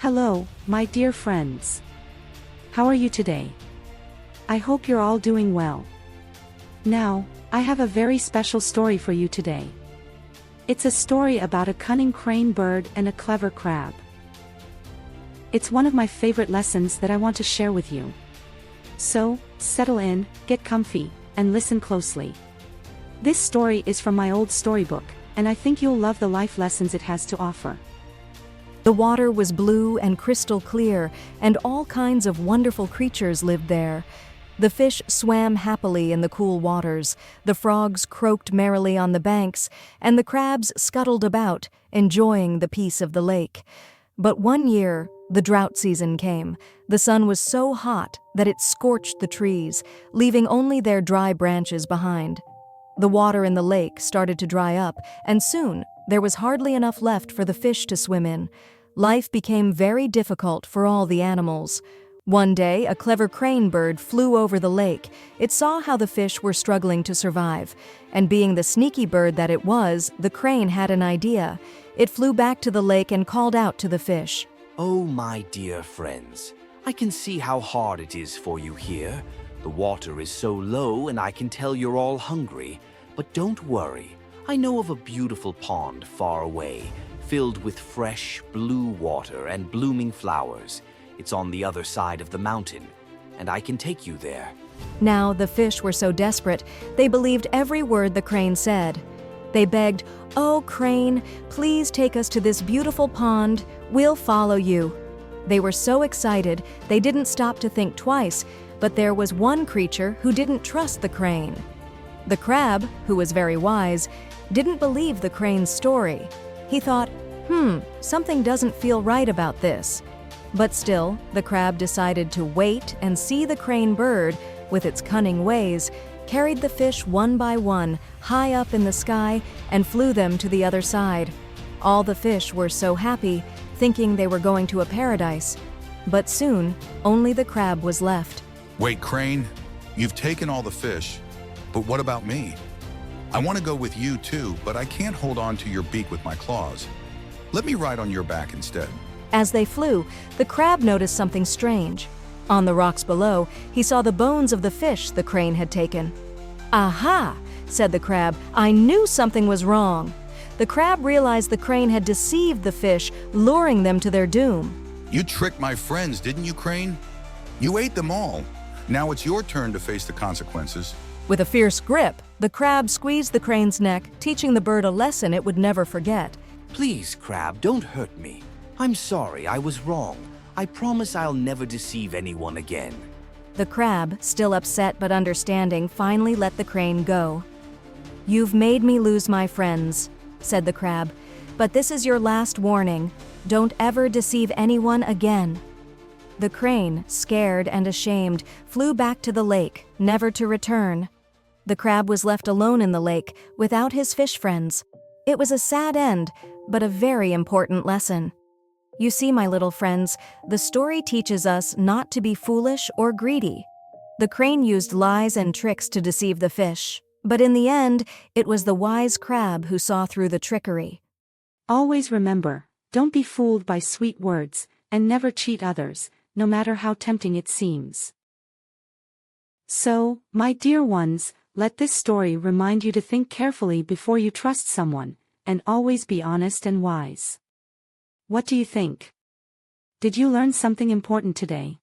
Hello, my dear friends. How are you today? I hope you're all doing well. Now, I have a very special story for you today. It's a story about a cunning crane bird and a clever crab. It's one of my favorite lessons that I want to share with you. So, settle in, get comfy, and listen closely. This story is from my old storybook, and I think you'll love the life lessons it has to offer. The water was blue and crystal clear, and all kinds of wonderful creatures lived there. The fish swam happily in the cool waters, the frogs croaked merrily on the banks, and the crabs scuttled about, enjoying the peace of the lake. But one year, the drought season came. The sun was so hot that it scorched the trees, leaving only their dry branches behind. The water in the lake started to dry up, and soon there was hardly enough left for the fish to swim in. Life became very difficult for all the animals. One day, a clever crane bird flew over the lake. It saw how the fish were struggling to survive, and being the sneaky bird that it was, the crane had an idea. It flew back to the lake and called out to the fish. Oh, my dear friends, I can see how hard it is for you here. The water is so low and I can tell you're all hungry. But don't worry, I know of a beautiful pond far away, filled with fresh, blue water and blooming flowers. It's on the other side of the mountain, and I can take you there. Now the fish were so desperate, they believed every word the crane said. They begged, "Oh, crane, please take us to this beautiful pond. We'll follow you." They were so excited, they didn't stop to think twice, but there was one creature who didn't trust the crane. The crab, who was very wise, didn't believe the crane's story. He thought, something doesn't feel right about this. But still, the crab decided to wait and see the crane bird, with its cunning ways, carried the fish one by one high up in the sky and flew them to the other side. All the fish were so happy, thinking they were going to a paradise. But soon, only the crab was left. Wait, Crane, you've taken all the fish, but what about me? I want to go with you too, but I can't hold on to your beak with my claws. Let me ride on your back instead. As they flew, the crab noticed something strange. On the rocks below, he saw the bones of the fish the crane had taken. "Aha!" said the crab. "I knew something was wrong." The crab realized the crane had deceived the fish, luring them to their doom. You tricked my friends, didn't you, Crane? You ate them all. Now it's your turn to face the consequences. With a fierce grip, the crab squeezed the crane's neck, teaching the bird a lesson it would never forget. Please, crab, don't hurt me. I'm sorry, I was wrong. I promise I'll never deceive anyone again. The crab, still upset but understanding, finally let the crane go. "You've made me lose my friends," said the crab, "but this is your last warning. Don't ever deceive anyone again." The crane, scared and ashamed, flew back to the lake, never to return. The crab was left alone in the lake, without his fish friends. It was a sad end, but a very important lesson. You see, my little friends, the story teaches us not to be foolish or greedy. The crane used lies and tricks to deceive the fish, but in the end, it was the wise crab who saw through the trickery. Always remember, don't be fooled by sweet words, and never cheat others, no matter how tempting it seems. So, my dear ones, let this story remind you to think carefully before you trust someone, and always be honest and wise. What do you think? Did you learn something important today?